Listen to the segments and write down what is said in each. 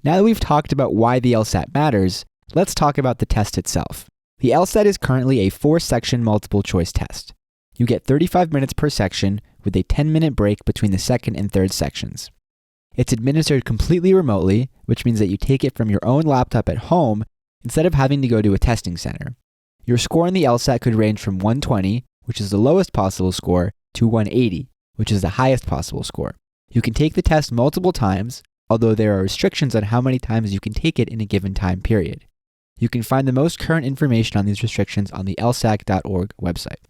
Now that we've talked about why the LSAT matters, let's talk about the test itself. The LSAT is currently a 4-section multiple choice test. You get 35 minutes per section with a 10-minute break between the second and third sections. It's administered completely remotely, which means that you take it from your own laptop at home instead of having to go to a testing center. Your score in the LSAT could range from 120, which is the lowest possible score, to 180, which is the highest possible score. You can take the test multiple times, although there are restrictions on how many times you can take it in a given time period. You can find the most current information on these restrictions on the lsac.org website.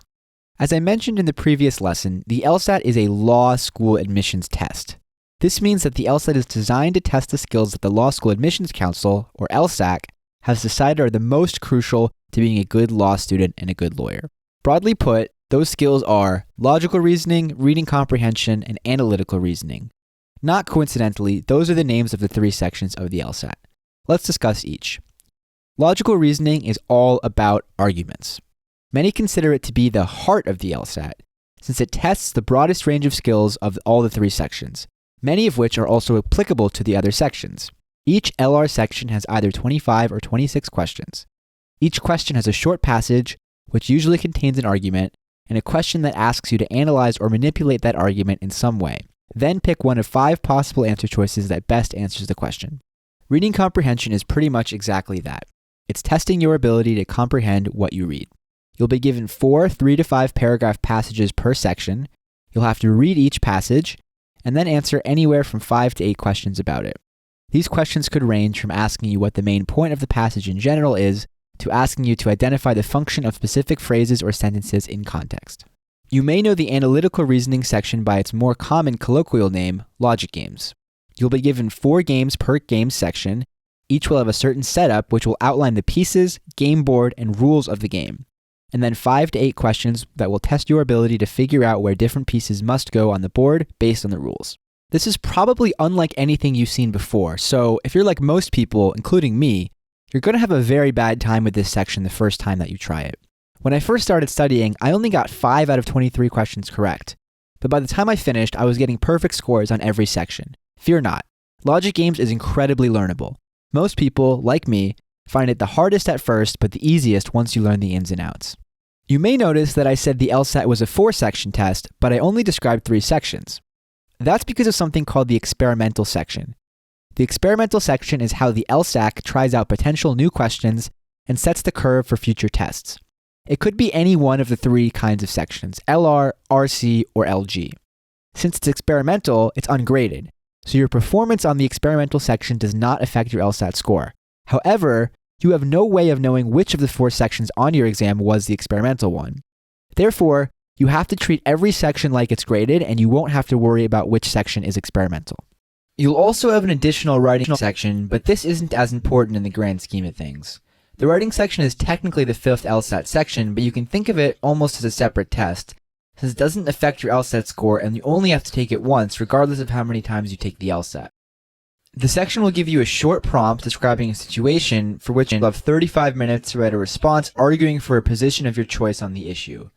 As I mentioned in the previous lesson, the LSAT is a law school admissions test. This means that the LSAT is designed to test the skills that the Law School Admissions Council, or LSAC, has decided are the most crucial to being a good law student and a good lawyer. Broadly put, those skills are logical reasoning, reading comprehension, and analytical reasoning. Not coincidentally, those are the names of the 3 sections of the LSAT. Let's discuss each. Logical reasoning is all about arguments. Many consider it to be the heart of the LSAT, since it tests the broadest range of skills of all the 3 sections, many of which are also applicable to the other sections. Each LR section has either 25 or 26 questions. Each question has a short passage, which usually contains an argument, and a question that asks you to analyze or manipulate that argument in some way. Then pick one of 5 possible answer choices that best answers the question. Reading comprehension is pretty much exactly that. It's testing your ability to comprehend what you read. You'll be given 4 3 to 5 paragraph passages per section. You'll have to read each passage, and then answer anywhere from 5 to 8 questions about it. These questions could range from asking you what the main point of the passage in general is, to asking you to identify the function of specific phrases or sentences in context. You may know the analytical reasoning section by its more common colloquial name, logic games. You'll be given 4 games per game section. Each will have a certain setup which will outline the pieces, game board, and rules of the game. And then 5 to 8 questions that will test your ability to figure out where different pieces must go on the board based on the rules. This is probably unlike anything you've seen before, so if you're like most people, including me, you're going to have a very bad time with this section the first time that you try it. When I first started studying, I only got 5 out of 23 questions correct. But by the time I finished, I was getting perfect scores on every section. Fear not. Logic games is incredibly learnable. Most people, like me, find it the hardest at first, but the easiest once you learn the ins and outs. You may notice that I said the LSAT was a 4-section test, but I only described 3 sections. That's because of something called the experimental section. The experimental section is how the LSAC tries out potential new questions and sets the curve for future tests. It could be any one of the 3 kinds of sections, LR, RC, or LG. Since it's experimental, it's ungraded, so your performance on the experimental section does not affect your LSAT score. However, you have no way of knowing which of the 4 sections on your exam was the experimental one. Therefore, you have to treat every section like it's graded, and you won't have to worry about which section is experimental. You'll also have an additional writing section, but this isn't as important in the grand scheme of things. The writing section is technically the 5th LSAT section, but you can think of it almost as a separate test, since it doesn't affect your LSAT score and you only have to take it once, regardless of how many times you take the LSAT. The section will give you a short prompt describing a situation for which you'll have 35 minutes to write a response arguing for a position of your choice on the issue.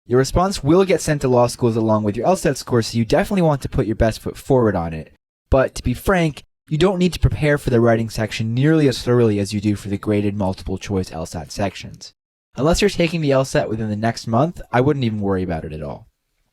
Your response will get sent to law schools along with your LSAT score, so you definitely want to put your best foot forward on it. But to be frank, you don't need to prepare for the writing section nearly as thoroughly as you do for the graded multiple choice LSAT sections. Unless you're taking the LSAT within the next month, I wouldn't even worry about it at all.